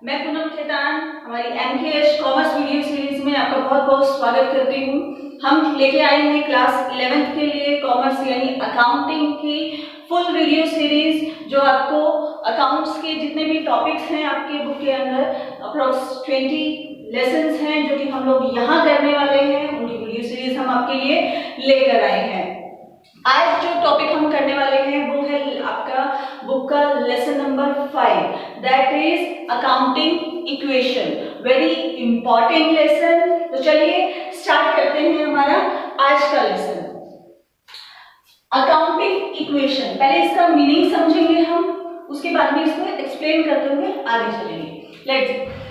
मैं पूनम खेतान हमारी MKH commerce video series में आपका बहुत बहुत स्वागत करती हूँ। हम लेके आए हैं क्लास 11th के लिए कॉमर्स यानी अकाउंटिंग की फुल वीडियो सीरीज, जो आपको अकाउंट्स के जितने भी टॉपिक्स हैं आपके बुक के अंदर अप्रोक्स 20 लेसन्स हैं जो कि हम लोग यहाँ करने वाले हैं, उनकी वीडियो सीरीज हम आपके लिए लेकर आए हैं। आज जो टॉपिक हम करने वाले हैं वो है आपका बुक का lesson number 5, that is accounting equation. Very important lesson. तो चलिए स्टार्ट करते हैं हमारा आज का लेसन। अकाउंटिंग इक्वेशन, पहले इसका मीनिंग समझेंगे हम, उसके बाद में इसको एक्सप्लेन करते हुए आगे चलेंगे। Let's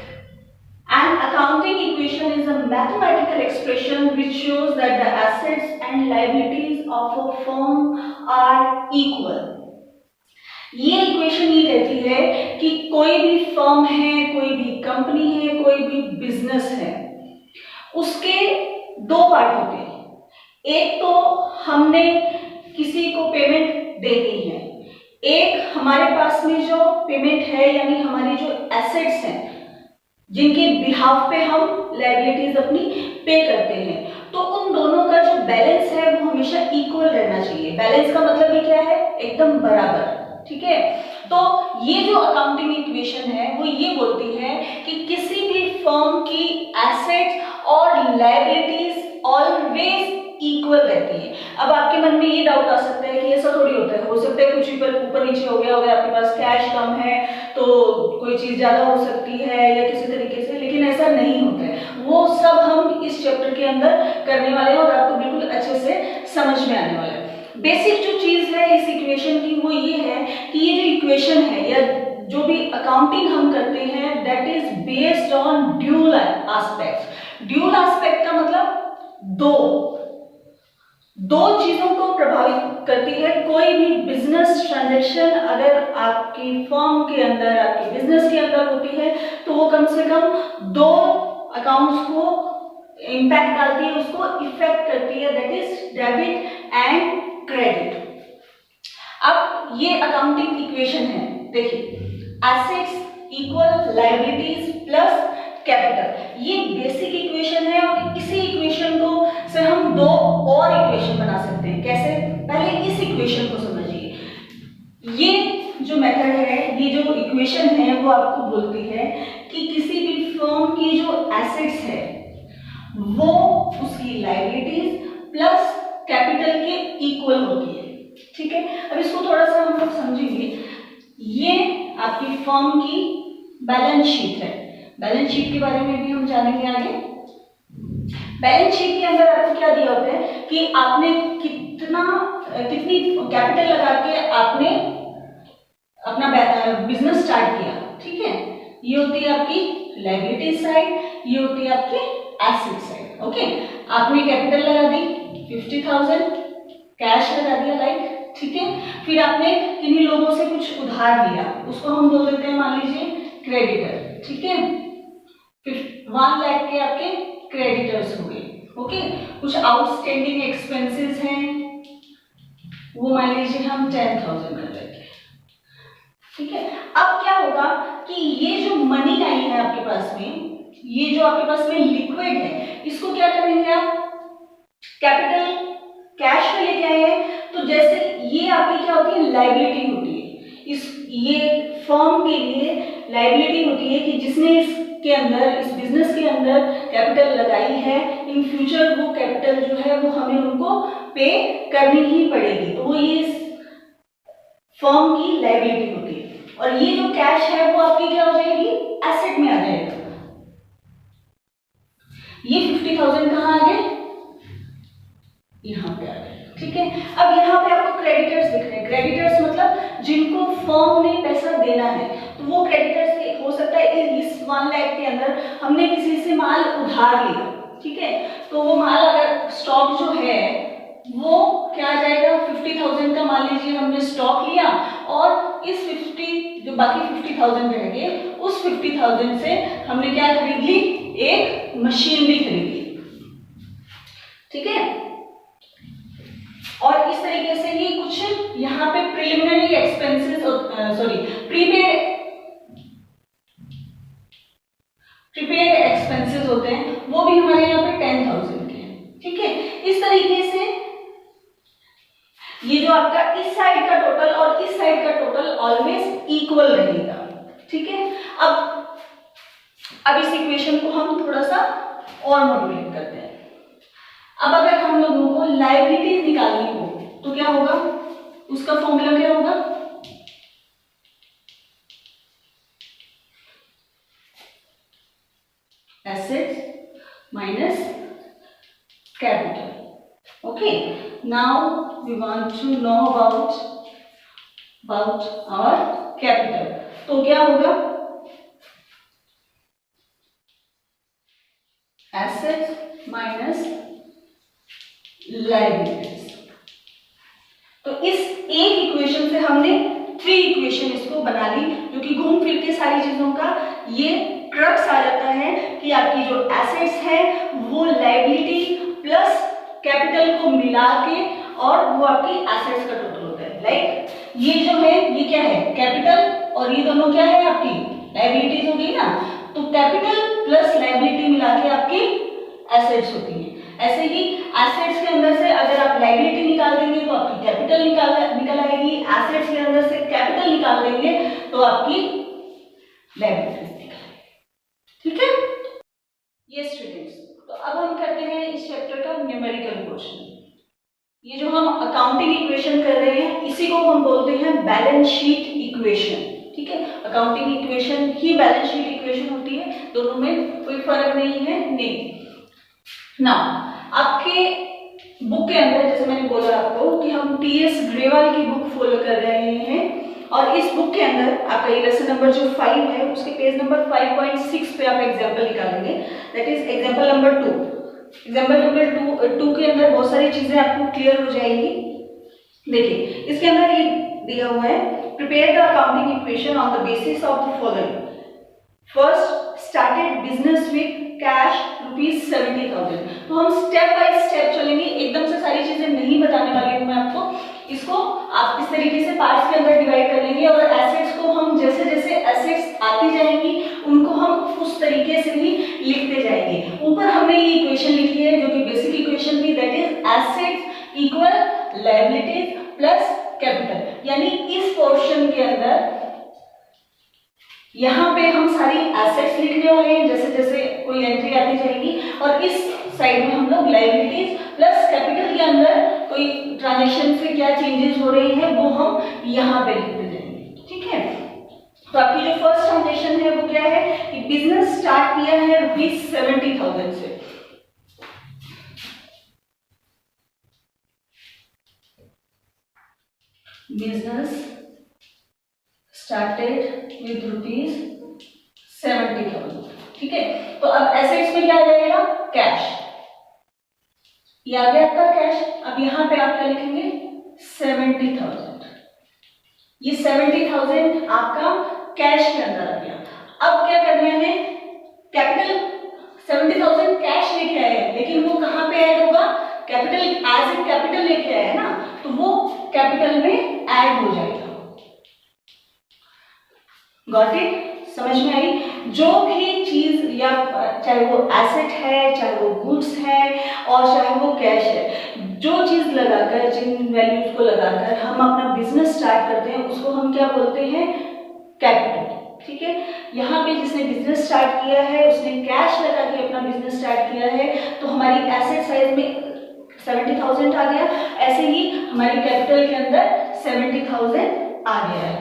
An accounting equation is a mathematical expression which shows that the assets and liabilities of a firm are equal. ये इक्वेशन ये कहती है कि कोई भी फर्म है, कोई भी कंपनी है, कोई भी बिजनेस है, उसके दो पार्ट होते हैं। एक तो हमने किसी को पेमेंट दे दी है, एक हमारे पास में जो पेमेंट है यानी हमारी जो एसेट्स हैं जिनके बिहाफ पे हम लायबिलिटीज अपनी पे करते हैं। तो उन दोनों का जो बैलेंस है वो हमेशा इक्वल रहना चाहिए। बैलेंस का मतलब ये क्या है? एकदम बराबर। ठीक है, तो ये जो अकाउंटिंग इक्वेशन है वो ये बोलती है कि किसी भी फर्म की एसेट्स और लायबिलिटीज ऑलवेज इक्वल रहती है। अब आपके मन में ये डाउट आ सकता है कि ऐसा थोड़ी होता है, हो सकता है कुछ ऊपर नीचे हो गया, अगर आपके पास कैश कम है तो कोई चीज ज्यादा हो सकती है या किसी तरीके से, लेकिन ऐसा नहीं होता है। वो सब हम इस चैप्टर के अंदर करने वाले हैं और आपको बिल्कुल अच्छे से समझ में आने वाला है। बेसिक जो चीज है इस इक्वेशन की वो ये है कि ये जो इक्वेशन है या जो भी अकाउंटिंग हम करते हैं that is based on dual aspect. Dual aspect का मतलब दो चीजों को प्रभावित करती है। कोई भी बिजनेस ट्रांजैक्शन अगर आपकी फर्म के अंदर, आपके बिजनेस के अंदर होती है तो वो कम से कम दो अकाउंट्स को इंपैक्ट डालती है, उसको इफेक्ट करती है, that is debit and credit. अब ये अकाउंटिंग इक्वेशन है, देखिए assets equal liabilities plus capital, ये बेसिक इक्वेशन है और इसी इक्वेशन को से हम दो और इक्वेशन बना सकते हैं। कैसे? पहले इस इक्वेशन को समझिए। ये जो मेथड है, ये जो इक्वेशन है वो आपको बोलती है कि किसी भी फर्म की जो एसेट्स है वो उसकी लायबिलिटीज प्लस कैपिटल के इक्वल होती है। ठीक है, अब इसको थोड़ा सा हम लोग समझेंगे। ये आपकी फर्म की बैलेंस शीट है। बैलेंस शीट के बारे में भी हम जानेंगे आगे। बैलेंस शीट के अंदर आपको क्या दिया होता है कि आपने कितनी कैपिटल लगा के आपने अपना बिजनेस स्टार्ट किया। ठीक है, ये होती है आपकी लायबिलिटी साइड, ये होती है आपकी एसेट साइड। ओके, आपने कैपिटल लगा दी 50,000, कैश लगा दिया लाइक, ठीक है। फिर आपने किन्हीं लोगों से कुछ उधार लिया, उसको हम बोल देते हैं मान लीजिए क्रेडिटर। ठीक है, 1 लाख के आपके क्रेडिटर्स हो गए। ओके, कुछ आउटस्टैंडिंग एक्सपेंसेस हैं वो मान लीजिए हम 10,000 कर लेते हैं। ठीक है, अब क्या होगा कि ये जो मनी आई है आपके पास में, ये जो आपके पास में लिक्विड है, इसको क्या करेंगे आप? कैपिटल कैश में लेके आए हैं, तो जैसे ये आपकी क्या होती है? लायबिलिटी होती है। ये फर्म के लिए लायबिलिटी होती है कि जिसने इसके अंदर, इस बिजनेस के अंदर कैपिटल लगाई है, इन फ्यूचर वो कैपिटल जो है वो हमें उनको पे करनी ही पड़ेगी, तो वो ये फर्म की लायबिलिटी होती है। और ये जो कैश है वो आपकी क्या हो जाएगी? एसेट में आ जाएगा। ये 50,000 कहाँ आ गए? यहाँ पे आ गए। ठीक है, अब यहाँ पे आपको क्रेडिटर्स दिख रहे हैं। क्रेडिटर्स मतलब जिनको फर्म ने पैसा देना है, तो वो क्रेडिटर्स हो सकता है इस 1 लाख के अंदर हमने किसी से माल उधार लिया। ठीक है, तो वो माल अगर स्टॉक जो है वो क्या आ जाएगा? 50,000 का मान लीजिए हमने स्टॉक लिया और इस 50 जो बाकी 50,000 रह गए, उस 50,000 से हमने क्या खरीद ली? एक मशीन भी खरीद ली। ठीक है, और इस तरीके से ही कुछ यहाँ पे प्रिलिमिनरी एक्सपेंसेस, प्रीपेड होते हैं वो भी हमारे यहाँ पे 10,000 के हैं। ठीक है, इस तरीके से ये जो आपका इस साइड का टोटल और इस साइड का टोटल ऑलवेज इक्वल रहेगा। ठीक है, अब इस इक्वेशन को हम थोड़ा सा और मॉड्यूलेट करते हैं। अब अगर हम लोगों को लायबिलिटीज निकालनी हो तो क्या होगा, उसका फॉर्मूला क्या होगा, assets minus capital. Okay, now we want to know about our capital. तो क्या होगा, एसेट्स माइनस लायबिलिटीज। तो इस एक इक्वेशन से हमने 3 इक्वेशन इसको बना ली, जो कि घूम फिर के सारी चीजों का ये क्रक्स आ जाता है कि आपकी जो एसेट्स है वो लायबिलिटी प्लस कैपिटल को मिला के और वो आपकी एसेट्स का टोटल होता है। लाइक ये जो है ये क्या है, कैपिटल, और ये दोनों क्या है आपकी लायबिलिटीज हो गई ना। तो कैपिटल प्लस लायबिलिटी मिला के आपकी एसेट्स होती है। ऐसे ही एसेट्स के अंदर से अगर आप लायबिलिटी निकाल देंगे तो आपकी कैपिटल निकल आएगी, एसेट्स के अंदर से कैपिटल निकाल देंगे तो आपकी लायबिलिटीज निकल आएगी। ठीक है, ये स्टूडेंट्स, तो अब हम करते हैं इस चैप्टर का न्यूमेरिकल पोर्शन। ये जो हम अकाउंटिंग इक्वेशन कर रहे हैं इसी को हम बोलते हैं बैलेंस शीट इक्वेशन। ठीक है, अकाउंटिंग इक्वेशन ही बैलेंस शीट इक्वेशन होती है, दोनों में कोई फर्क नहीं है। नहीं ना, आपके बुक के अंदर जैसे मैंने बोला आपको कि हम टीएस ग्रेवाल की बुक फॉलो कर रहे हैं, और इस बुक के अंदर आपका ये लेसन नंबर जो 5 है उसके पेज नंबर 5.6 पे आप एग्जाम्पल निकालेंगे, that is example number 2। Example number 2 के अंदर बहुत सारी चीजें आपको क्लियर हो जाएगी। देखिए इसके अंदर ये दिया हुआ है, prepare the accounting equation on the basis of the following. First, started business with cash ₹70,000। तो हम स्टेप बाय स्टेप चलेंगे, एकदम से सारी चीजें नहीं बताने वाली हूं मैं आपको। इसको आप इस तरीके से पार्ट्स के अंदर डिवाइड कर लेंगे, और एसेट्स को हम जैसे जैसे एसेट्स आती जाएंगी उनको हम उस तरीके से ही लिखते जाएंगे। ऊपर हमने ये इक्वेशन लिखी है जो कि बेसिक इक्वेशन थी, that is assets equal liabilities plus capital. यानी इस पोर्शन के अंदर यहाँ पे हम सारी एसेट्स लिखने वाले हैं जैसे जैसे कोई एंट्री आती जाएगी, और इस साइड में हम लोग लायबिलिटीज प्लस कैपिटल के अंदर कोई ट्रांजैक्शन से क्या चेंजेस हो रही है वो हम यहाँ पे लिखते जाएंगे। ठीक है, तो आपकी जो फर्स्ट ट्रांजैक्शन है वो क्या है कि बिजनेस स्टार्ट किया है ₹70,000 से। Business started with ₹70,000। ठीक है, तो अब एसेट्स में क्या आ जाएगा, कैश। ये आ गया आपका कैश। अब यहां पे आप क्या लिखेंगे, 70,000। ये 70,000 आपका कैश के अंदर आ गया। अब क्या करना है, कैपिटल 70,000 कैश लेके आए हैं, लेकिन वो कहां पे ऐड होगा, कैपिटल एज ए कैपिटल लेके आए हैं ना, तो वो कैपिटल में ऐड हो जाएगा। गॉट इट, समझ में आई। जो भी चीज या चाहे वो एसेट है, चाहे वो गुड्स है, और चाहे वो कैश है, जो चीज लगाकर, जिन वैल्यूज को लगाकर हम अपना बिजनेस स्टार्ट करते हैं उसको हम क्या बोलते हैं, कैपिटल। ठीक है, यहाँ पे जिसने बिजनेस स्टार्ट किया है उसने कैश लगा के अपना बिजनेस स्टार्ट किया है, तो हमारी एसेट साइज में 70,000 आ गया। ऐसे ही हमारी कैपिटल के अंदर 70,000 आ गया है।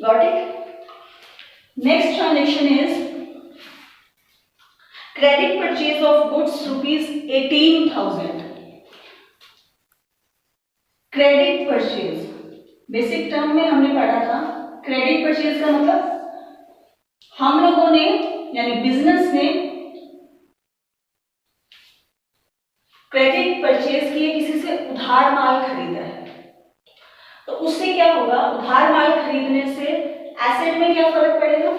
Got it. Next transaction is credit purchase of goods ₹18,000. Credit purchase basic term में हमने पढ़ा था। क्रेडिट परचेज का मतलब हम लोगों ने यानी बिजनेस ने क्रेडिट परचेज किए, किसी से उधार माल खरीदा है। तो उससे क्या होगा, उधार माल खरीदने से एसेट में क्या फर्क पड़ेगा,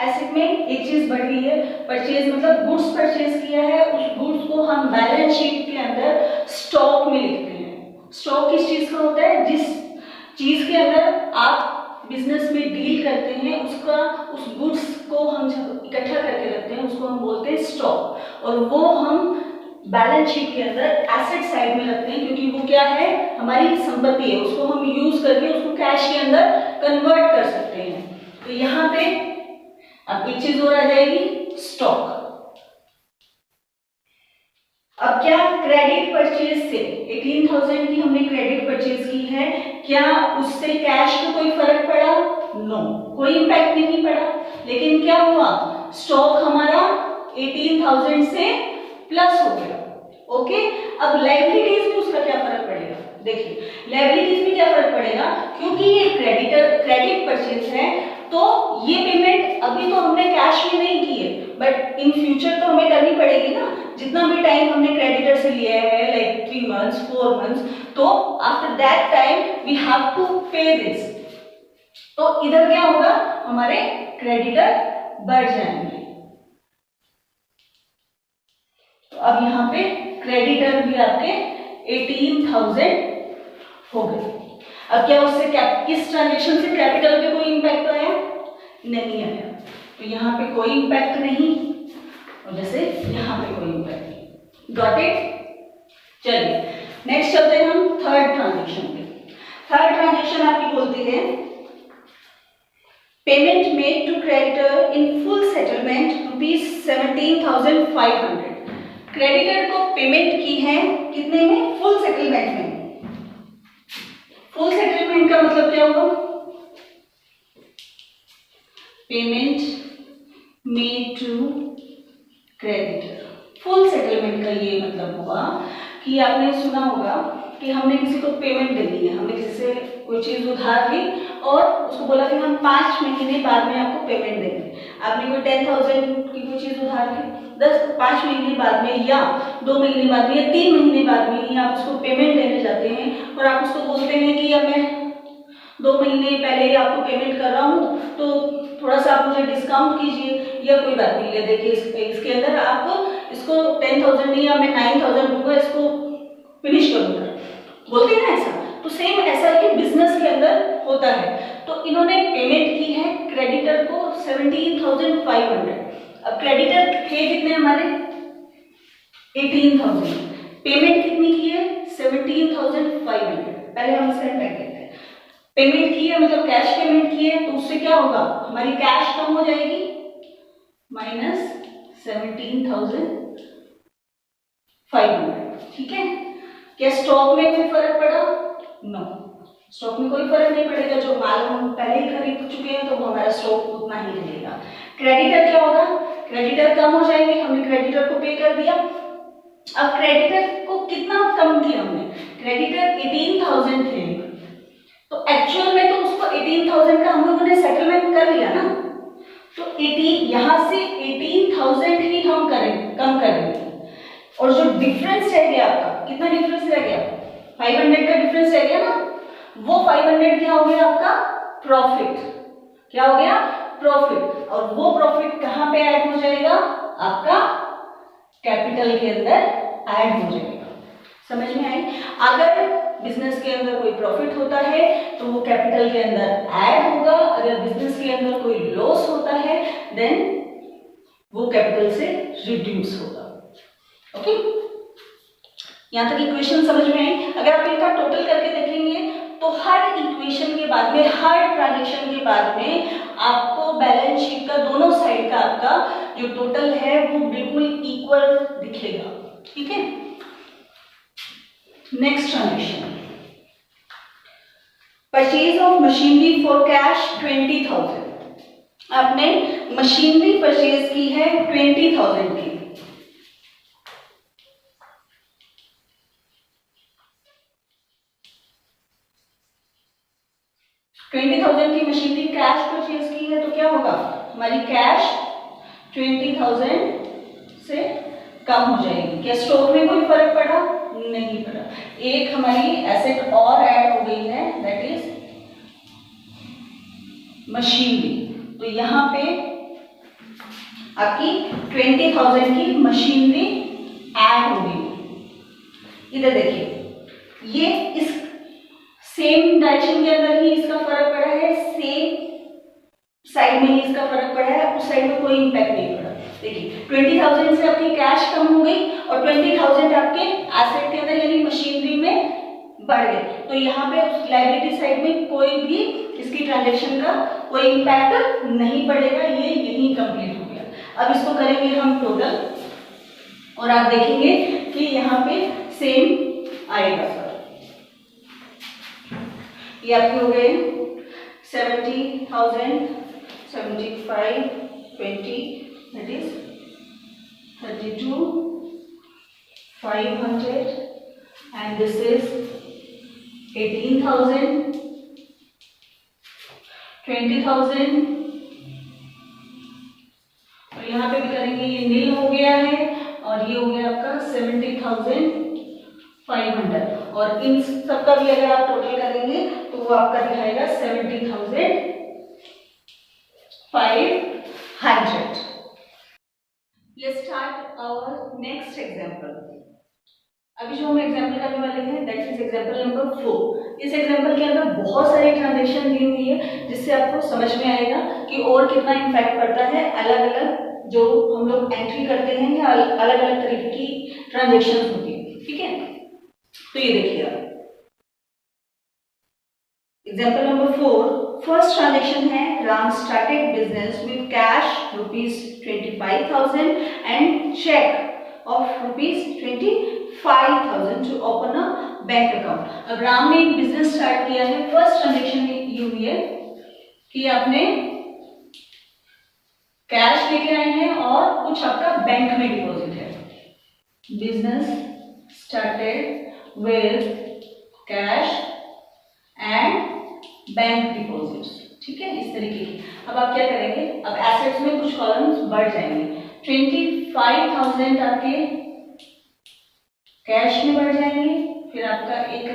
एसेट में एक चीज बढ़ गई है, परचेज मतलब गुड्स परचेज किया है, उस गुड्स को हम बैलेंस शीट के अंदर स्टॉक में लिखते हैं। स्टॉक किस चीज का होता है, जिस चीज के अंदर आप बिजनेस में डील करते हैं उसका, उस गुड्स को हम जब इकट्ठा करके रखते हैं उसको हम बोलते हैं स्टॉक, और वो हम बैलेंस शीट के अंदर एसेट साइड में रखते हैं, क्योंकि वो क्या है, हमारी संपत्ति है, उसको हम यूज करके उसको कैश के अंदर कन्वर्ट कर सकते हैं। तो यहाँ पे अब एक चीज और आ जाएगी, स्टॉक। अब क्या क्रेडिट परचेज से 18,000 की हमने क्रेडिट परचेज की है, क्या उससे कैश को कोई फर्क पड़ा? नो, कोई इंपैक्ट नहीं पड़ा। लेकिन क्या हुआ, स्टॉक हमारा 18,000 से प्लस हो गया। ओके, अब लायबिलिटीज में उसका क्या फर्क पड़ेगा? देखिए लायबिलिटीज में क्या फर्क पड़ेगा, क्योंकि ये क्रेडिट परचेज है तो ये पेमेंट अभी तो हमने कैश में नहीं की है, बट इन फ्यूचर तो हमें करनी पड़ेगी ना। जितना भी टाइम हमने क्रेडिटर से लिया है, लाइक 3 months 4 months, तो after that time we have to pay this. तो इधर क्या होगा, हमारे क्रेडिटर बढ़ जाएंगे। तो अब यहाँ पे क्रेडिटर भी आपके 18,000 हो गए। अब क्या उससे इस ट्रांजेक्शन से कैपिटल पे कोई इंपैक्ट आया? नहीं आया। तो यहाँ पे कोई इंपैक्ट नहीं, और जैसे यहाँ पे कोई इंपैक्ट नहीं। Got it? चलिए नेक्स्ट चलते हैं हम थर्ड ट्रांजेक्शन पे। थर्ड ट्रांजेक्शन आपकी बोलती है payment made to creditor in full settlement ₹17,500। Creditor को पेमेंट की है कितने में? फुल सेटलमेंट में। फुल सेटलमेंट का मतलब क्या हुआ? Payment made to creditor. Full settlement का ये मतलब हुआ कि आपने सुना होगा कि हमने किसी को पेमेंट दे दी है, हमने किसी से कोई चीज उधार ली और उसको बोला कि हम 5 महीने बाद में आपको पेमेंट देंगे। आपने कोई 10,000 की कोई चीज उधार ली, 5 महीने बाद में या 2 महीने बाद में या 3 महीने बाद में ही आप उसको पेमेंट देने जाते हैं, और आप उसको बोलते हैं कि अब मैं 2 महीने पहले ही आपको पेमेंट कर रहा हूँ, तो थोड़ा सा आप मुझे डिस्काउंट कीजिए, या कोई बात नहीं, ले देखिए इसके अंदर आप इसको 10,000 नहीं, या मैं 9,000 दूंगा, इसको फिनिश करूंगा, बोलते हैं ना ऐसा। तो सेम ऐसा ही बिजनेस के अंदर होता है। तो इन्होंने पेमेंट की है क्रेडिटर को 17,500। अब क्रेडिटर थे कितने हमारे? 18,000। पेमेंट कितनी की है? 17,500। पहले हम इसका इम्पैक्ट देखते हैं। पेमेंट की है मतलब कैश पेमेंट की है, तो उससे क्या होगा, हमारी कैश कम हो जाएगी, माइनस 17,500। ठीक है। क्या स्टॉक में कोई फर्क पड़ा? नो, स्टॉक में कोई फर्क नहीं पड़ेगा। जो माल हम पहले ही खरीद चुके हैं तो वो हमारा स्टॉक उतना ही रहेगा। क्रेडिटर क्या होगा? क्रेडिटर कम हो जाएंगे, हमने क्रेडिटर को पे कर दिया। अब क्रेडिटर को कितना कम किया हमने? क्रेडिटर 18,000 थे, तो एक्चुअल में तो उसको 18,000 का हम लोगों ने सेटलमेंट कर लिया ना, तो 18 यहां से 18,000 ही हम कम करेंगे, और जो डिफरेंस रह गया आपका, कितना डिफरेंस रह गया? 500 का डिफरेंस रह गया ना, वो 500 क्या हो गया आपका? प्रॉफिट। क्या हो गया? प्रॉफिट। और वो प्रॉफिट कहां पे ऐड हो जाएगा? आपका कैपिटल के अंदर ऐड हो जाएगा। समझ में आई? अगर बिजनेस के अंदर कोई प्रॉफिट होता है तो वो कैपिटल के अंदर ऐड होगा, अगर बिजनेस के अंदर कोई लॉस होता है देन वो कैपिटल से रिड्यूस होगा। ओके, यहां तक इक्वेशन समझ में आई? अगर आप इनका टोटल करके देखेंगे तो हर इक्वेशन के बाद में, हर ट्रांजेक्शन के बाद में आपको बैलेंस शीट का दोनों साइड का आपका जो टोटल है वो बिल्कुल इक्वल दिखेगा। ठीक है। Next transaction, purchase of machinery for cash 20,000। आपने मशीनरी परचेज की है 20,000 की। की मशीनरी कैश परचेज की है, तो क्या होगा? हमारी कैश 20,000 से कम हो जाएगी। क्या स्टॉक में कोई फर्क पड़ा? नहीं पड़ा। एक हमारी एसेट और ऐड हो गई है, दैट इज मशीनरी। तो यहां पे आपकी 20,000 की मशीनरी ऐड हो गई। इधर देखिए, ये इस सेम डायरेक्शन के अंदर ही इसका फर्क पड़ा है, सेम साइड में ही इसका फर्क पड़ा है, उस साइड में कोई इंपैक्ट नहीं पड़ा। देखिए 20,000 से आपकी कैश कम हो गई और 20,000 आपके एसेट के अंदर यानी मशीनरी में बढ़ गए, तो यहाँ पे उस लायबिलिटी साइड में कोई भी इसकी ट्रांजैक्शन का कोई इंपैक्ट नहीं पड़ेगा, ये यही कंप्लीट हो गया। अब इसको करेंगे हम टोटल और आप देखेंगे कि यहाँ पे सेम आएगा सर। ये आपके हो गए 70,000, 75, 20 that is 32, 500 and this is 18,000, 20,000 और यहाँ पे भी करेंगे, ये नील हो गया है और ये हो गया आपका 70,500 और इन सबका भी अगर आप टोटल करेंगे तो वो आपका दिखाएगा 70,500। Let's start our next example. अभी जो हम एग्जाम्पल करने वाले हैं दैट इज एग्जाम्पल नंबर 4। इस एग्जाम्पल के अंदर बहुत सारी ट्रांजैक्शन दी हुई है जिससे आपको समझ में आएगा कि और कितना इम्पैक्ट पड़ता है अलग अलग जो हम लोग एंट्री करते हैं या अलग अलग तरीके की ट्रांजैक्शन होती है। ठीक है, तो ये देखिए आप एग्जाम्पल नंबर 4। फर्स्ट ट्रांजैक्शन है Ram started business with cash ₹25,000 and cheque of ₹25,000 to open a bank account. अब राम ने एक बिजनेस स्टार्ट किया है, फर्स्ट ट्रांजैक्शन ये हुई है कि आपने कैश लेके आए हैं और कुछ आपका बैंक में डिपॉजिट है। Business started with cash and bank deposits. ठीक है, इस तरीके की। अब आप क्या करेंगे, अब एसेट्स में कुछ कॉलम्स बढ़ जाएंगे। 25,000 आपके कैश में बढ़ जाएंगे, फिर आपका एक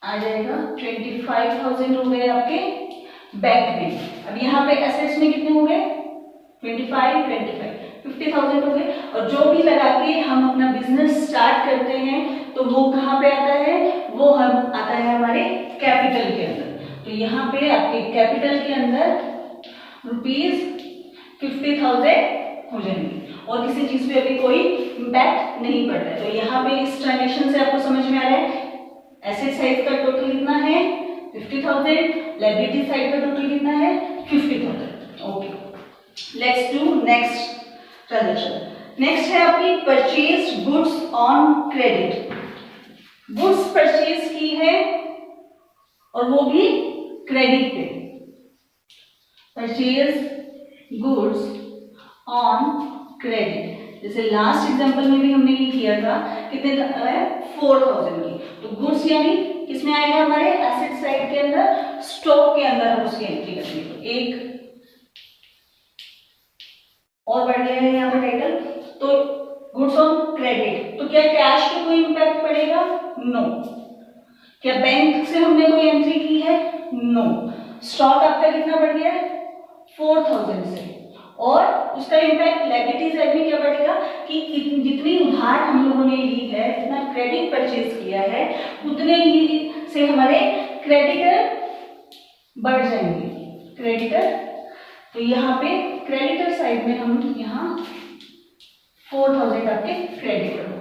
आ जाएगा 25,000 हो गए आपके बैंक में। अब यहाँ पे एसेट्स में कितने हो गए 25, 50,000 हो गए। और जो भी लगा के हम अपना बिजनेस स्टार्ट करते हैं तो वो कहाँ पे आता है, वो हम आता है हमारे कैपिटल के अंदर। तो यहाँ पे आपके कैपिटल के अंदर ₹50,000 हो जाएंगे और किसी चीज पे अभी कोई इम्पैक्ट नहीं पड़ रहा है। तो यहाँ पे इस ट्रांजेक्शन से आपको समझ में आ रहा है एसेट साइड का टोटल कितना है 50,000, लायबिलिटी साइड का टोटल कितना है 50,000। Okay, let's do next transaction. Next है आपकी purchase goods on credit. Goods purchase की है और वो भी क्रेडिट पे। परचेज गुड्स ऑन क्रेडिट, जैसे लास्ट एग्जांपल में भी हमने ये किया था, कितने 4,000 की। तो गुड्स यानी किसमें आएगा हमारे एसेट साइड के अंदर, स्टॉक के अंदर हम उसकी एंट्री करेंगे। तो एक और बढ़ गया है यहाँ पर टाइटल, तो गुड्स ऑन क्रेडिट। तो क्या कैश पे कोई इंपैक्ट पड़ेगा, नो। क्या बैंक से हमने कोई एंट्री की है, नो। स्टॉक आपका कितना बढ़ गया है 4,000 से, और उसका इम्पैक्ट लायबिलिटी साइड में क्या बढ़ेगा कि जितनी उधार हम लोगों ने ली है, जितना क्रेडिट परचेज किया है, उतने ही से हमारे क्रेडिटर बढ़ जाएंगे। क्रेडिटर, तो यहाँ पे क्रेडिटर साइड में हम यहाँ 4,000 आपके क्रेडिटर हो।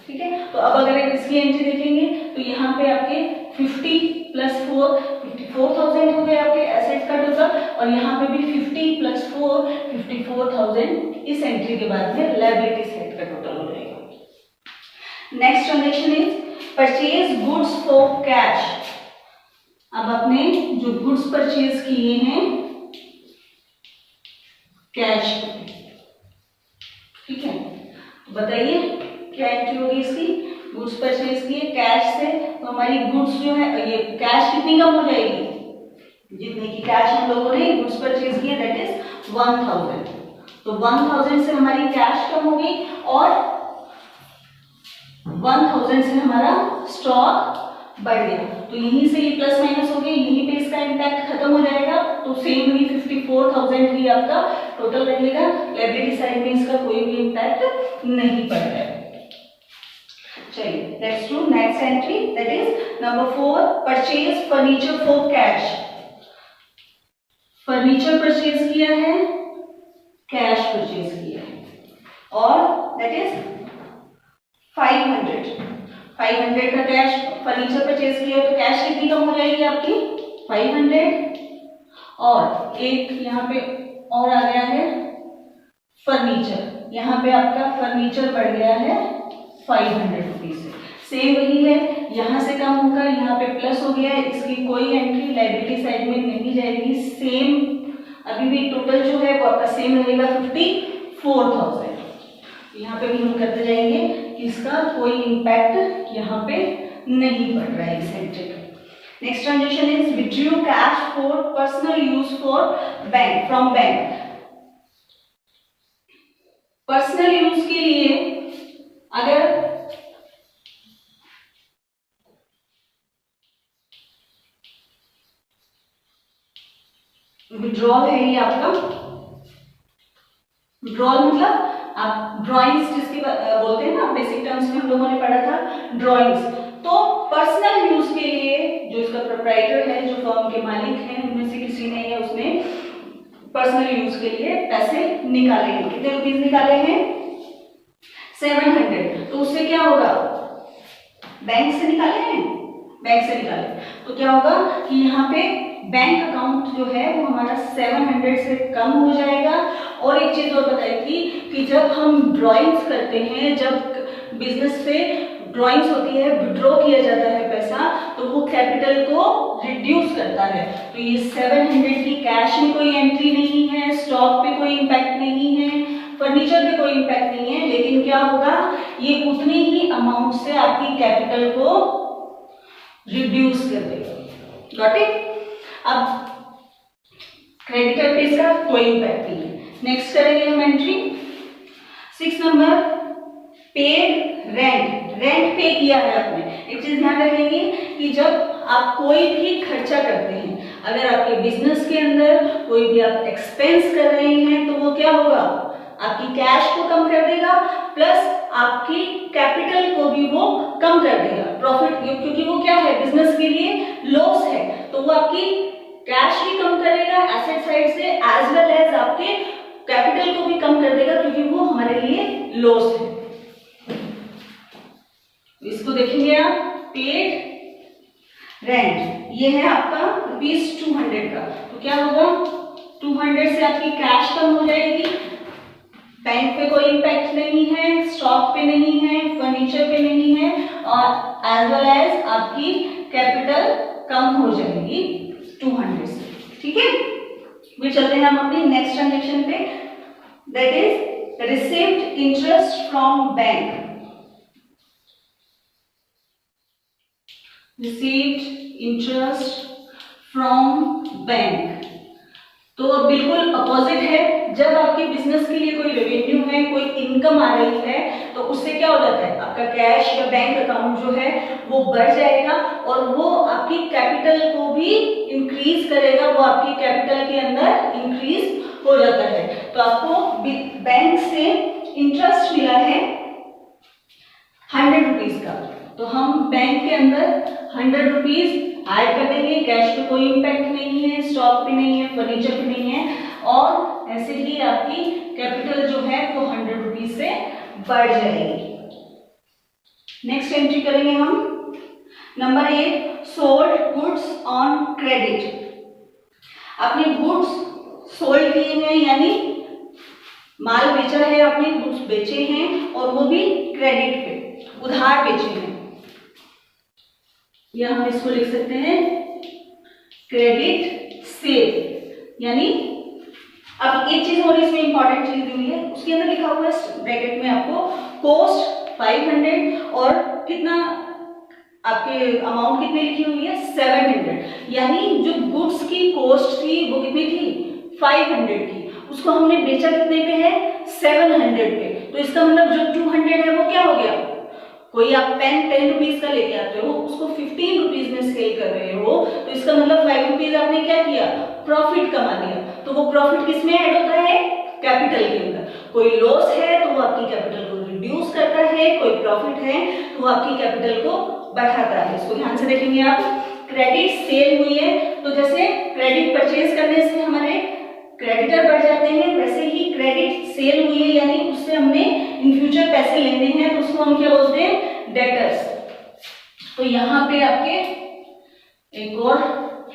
ठीक है, तो अब अगर इसकी एंट्री देखेंगे तो यहाँ पे आपके 50 + 4 54,000 हो गए आपके एसेट्स का टोटल, और यहाँ पे भी 50 + 4 54,000 इस एंट्री के बाद में लायबिलिटी साइड का टोटल हो जाएगा। Next transaction is purchase goods for cash. अब आपने जो गुड्स परचेज किए हैं कैश, ठीक है, तो बताइए क्या एंट्री होगी इसकी। गुड्स परचेज किए कैश से, तो हमारी गुड्स जो है ये कैश कितनी कम हो जाएगी, जितने की कैश हम लोगों ने गुड्स परचेज किए दैट इज 1,000। तो 1,000 से हमारी कैश कम हो गई और 1,000 से हमारा स्टॉक बढ़ गया। तो यहीं से ये प्लस माइनस हो गया, यहीं पे इसका इम्पैक्ट खत्म हो जाएगा। तो सेम ही 54,000 ही आपका टोटल रहेगा। लायबिलिटी साइड में इसका कोई भी इम्पैक्ट नहीं पड़ रहा है। चलिए let's do next entry, that is number 4, purchase furniture for cash. Furniture purchase किया है, कैश परचेज किया है और दैट इज 500 का कैश फर्नीचर परचेज किया है, तो कैश कितनी कम हो जाएगी आपकी 500, और एक यहाँ पे और आ गया है फर्नीचर, यहाँ पे आपका फर्नीचर बढ़ गया है 500 रुपीज से, सेम वही है, यहाँ से कम होकर यहाँ पे प्लस हो गया है, इसकी कोई एंट्री लायबिलिटी साइड में नहीं जाएगी, सेम अभी भी टोटल जो है वो आपका सेम रहेगा 54,000। यहाँ पे भी हम करते जाएंगे कि इसका कोई इम्पैक्ट यहाँ पे नहीं पड़ रहा है इस एंट्री का। Next transaction is withdraw cash for personal use for bank from bank. Personal use के लिए अगर विड्रॉल है ये आपका, विड्रॉल मतलब आप ड्राइंग्स जिसके बोलते हैं ना, बेसिक टर्म्स में हम लोगों ने पढ़ा था ड्राइंग्स, तो पर्सनल यूज के लिए जो इसका प्रोप्राइटर है, जो फर्म के मालिक हैं, उनमें से किसी ने या उसने पर्सनल यूज के लिए पैसे निकाले हैं। कितने रुपीस निकाले हैं 700, तो उससे क्या होगा, बैंक से निकाले हैं, बैंक से निकाले, तो क्या होगा कि यहाँ पे बैंक अकाउंट जो है वो हमारा 700 से कम हो जाएगा। और एक चीज और बताई थी कि जब हम ड्राइंग्स करते हैं, जब बिजनेस से ड्राइंग्स होती है, विड्रॉ किया जाता है पैसा, तो वो कैपिटल को रिड्यूस करता है। तो ये 700 की कैश में कोई एंट्री नहीं है, स्टॉक पे कोई इम्पैक्ट नहीं है, फर्नीचर पे कोई इम्पैक्ट नहीं है, लेकिन क्या होगा, ये उतनी ही अमाउंट से आपकी कैपिटल को रिड्यूस कर देगा। Got it? अब क्रेडिटर पे इसका कोई इम्पैक्ट नहीं है। नेक्स्ट करेंगे हम entry 6 number, paid rent. Rent पे किया है आपने। एक चीज ध्यान रखेंगे कि जब आप कोई भी खर्चा करते हैं, अगर आपके बिजनेस के अंदर कोई भी आप एक्सपेंस कर रहे हैं, तो वो क्या होगा, आपकी कैश को कम कर देगा, प्लस आपकी कैपिटल को भी वो कम कर देगा, प्रॉफिट, क्योंकि वो क्या है, बिजनेस के लिए लॉस है, तो वो आपकी कैश भी कम करेगा एसेट साइड से, एज वेल एज आपके कैपिटल को भी कम कर देगा, क्योंकि वो हमारे लिए लॉस है। इसको देखेंगे आप, पेड रेंट, ये है आपका ₹200 का, तो क्या होगा, 200 से आपकी कैश कम हो जाएगी, बैंक पे कोई इम्पैक्ट नहीं है, स्टॉक पे नहीं है, फर्नीचर पे नहीं है, और एज वेल एज आपकी कैपिटल कम हो जाएगी 200 से। ठीक है, फिर चलते हैं हम अपनी नेक्स्ट ट्रांजेक्शन पे, that is received interest from bank. Received interest from bank, तो बिल्कुल अपोजिट है। जब आपके बिजनेस के लिए कोई रेवेन्यू है, कोई इनकम आ रही है, तो उससे क्या हो जाता है, आपका कैश या बैंक अकाउंट जो है वो बढ़ जाएगा, और वो आपकी कैपिटल को भी इंक्रीज करेगा, वो आपकी कैपिटल के अंदर इंक्रीज हो जाता है। तो आपको बैंक से इंटरेस्ट मिला है 100 रुपीज का, तो हम बैंक के अंदर 100 रुपीज ऐड कर देंगे, कैश पे कोई इम्पैक्ट नहीं है, स्टॉक पे नहीं है, फर्नीचर पे नहीं है, और ऐसे ही आपकी कैपिटल जो है वो 100 रुपीज से बढ़ जाएगी। नेक्स्ट एंट्री करेंगे हम number 8, sold goods on credit. आपने गुड्स सोल्ड किए हैं, यानी माल बेचा है, आपने गुड्स बेचे हैं, और वो भी क्रेडिट पे, उधार बेचे हैं, या हम इसको लिख सकते हैं क्रेडिट सेल। यानी अब एक चीज और इसमें इंपॉर्टेंट चीज दी हुई है, उसके अंदर लिखा हुआ है ब्रैकेट में आपको कॉस्ट 500 और कितना आपके अमाउंट कितनी लिखी हुई है 700, यानी जो गुड्स की कॉस्ट थी वो कितनी थी 500 की, उसको हमने बेचा कितने पे है 700 पे। तो इसका मतलब जो 200 है वो क्या हो गया, कोई आप पेन 10 रुपीज का लेके आते हो, उसको 15 रुपीज में सेल कर रहे हो, तो इसका मतलब 5 रुपीज आपने क्या किया, प्रॉफिट कमा लिया। तो वो प्रॉफिट किसमें ऐड होता है, कैपिटल के अंदर। कोई लॉस है तो वो आपकी कैपिटल को रिड्यूस करता है, कोई प्रॉफिट है तो वो आपकी कैपिटल को बढ़ाता है। इसको ध्यान से देखेंगे आप। क्रेडिट सेल हुई है तो जैसे क्रेडिट परचेज करने से हमारे क्रेडिटर बढ़ जाते हैं, वैसे ही क्रेडिट सेल हुई है यानी उससे हमने इन फ्यूचर पैसे लेने हैं तो उसको हम क्या बोलते हैं, डेटर्स। तो यहाँ पे आपके एक और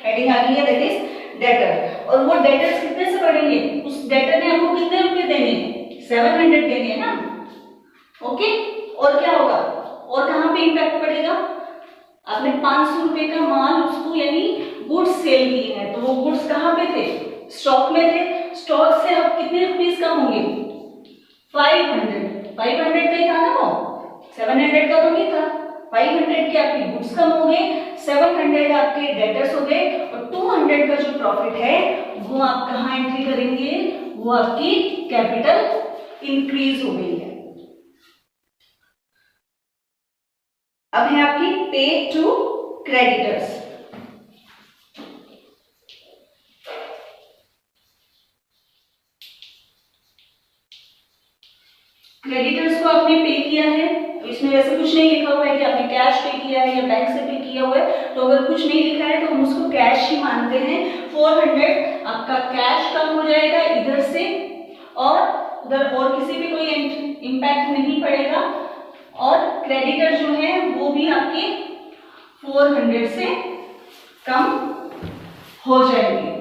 हेडिंग आ गई है, दैट इज डेटर। और वो डेटर्स कितने से बढ़ेंगे, उस डेटर ने हमको कितने रुपए देने, 700 देने हैं ना, ओके। और क्या होगा, और कहाँ पे इम्पैक्ट पड़ेगा, आपने 500 रुपए का माल उसको यानी गुड्स सेल किए हैं, तो वो गुड्स कहाँ पे थे, स्टॉक में थे। स्टॉक से अब कितने रुपीस कम होंगे, 500 का ही था ना वो, 700 का तो नहीं था। 500 के आपके गुड्स कम हो गए, 700 आपके डेटर्स हो गए, और 200 का जो प्रॉफिट है वो आप कहाँ एंट्री करेंगे, वो आपकी कैपिटल इंक्रीज हो गई है। अब है आपकी पे टू क्रेडिटर्स। क्रेडिटर्स को आपने पे किया है, इसमें वैसे कुछ नहीं लिखा हुआ है कि आपने कैश पे किया है या बैंक से पे किया हुआ है, तो अगर कुछ नहीं लिखा है तो हम उसको कैश ही मानते हैं। 400 आपका कैश कम हो जाएगा इधर से, और उधर और किसी भी कोई इम्पैक्ट नहीं पड़ेगा, और क्रेडिटर जो है वो भी आपके 400 से कम हो जाएंगे।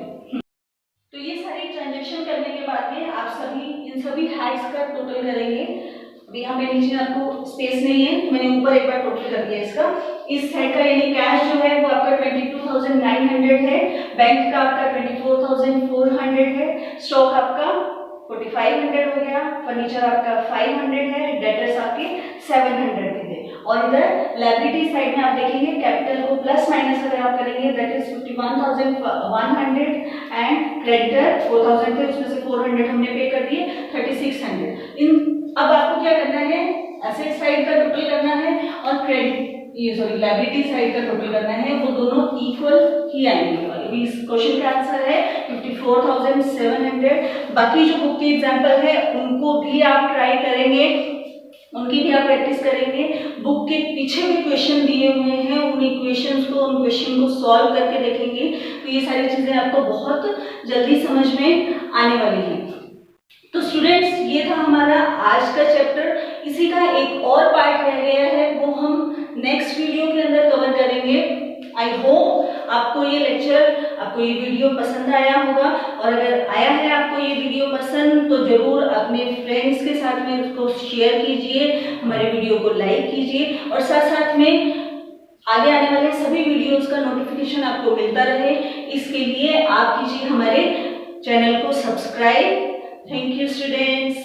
तो ये सारी ट्रांजैक्शन करने के बाद में आप सभी इन सभी हेड्स का टोटल करेंगे। अभी यहाँ पे नीचे आपको स्पेस नहीं है तो मैंने ऊपर एक बार टोटल कर दिया इसका। इस हेड का यानी कैश जो है वो आपका 22,900 है, बैंक का आपका 24,400 है, स्टॉक आपका 4,500 हो गया, फर्नीचर आपका 500 है, डेटर्स आपके 700 थे। और इधर लायबिलिटी साइड में आप देखेंगे कैपिटल को प्लस माइनस अगर आप करेंगे दैट इज 51,100 एंड क्रेडिटर 4,000 थे, उसमें से 400 हमने पे कर दिए, 3,600। इन अब आपको क्या करना है, एसेट साइड का टोटल करना है और लायबिलिटी साइड का टोटल करना है, वो दोनों इक्वल ही आएंगे। अभी इस क्वेश्चन का आंसर है 54,700। बाकी जो बुक के एग्जांपल है उनको भी आप ट्राई करेंगे, उनकी भी आप प्रैक्टिस करेंगे। बुक के पीछे भी क्वेश्चन दिए हुए हैं, उन इक्वेशंस को, उन क्वेश्चन को सॉल्व करके देखेंगे तो ये सारी चीजें आपको बहुत जल्दी समझ में आने वाली हैं। तो स्टूडेंट्स ये था हमारा आज का चैप्टर। इसी का एक और पार्ट रह गया है, वो हम नेक्स्ट वीडियो के अंदर कवर करेंगे। आई होप आपको ये लेक्चर, आपको ये वीडियो पसंद आया होगा, और अगर आया है आपको ये वीडियो पसंद तो जरूर अपने फ्रेंड्स के साथ में उसको शेयर कीजिए, हमारे वीडियो को लाइक कीजिए, और साथ साथ में आगे आने वाले सभी वीडियोस का नोटिफिकेशन आपको मिलता रहे, इसके लिए आप कीजिए हमारे चैनल को सब्सक्राइब। Thank you students.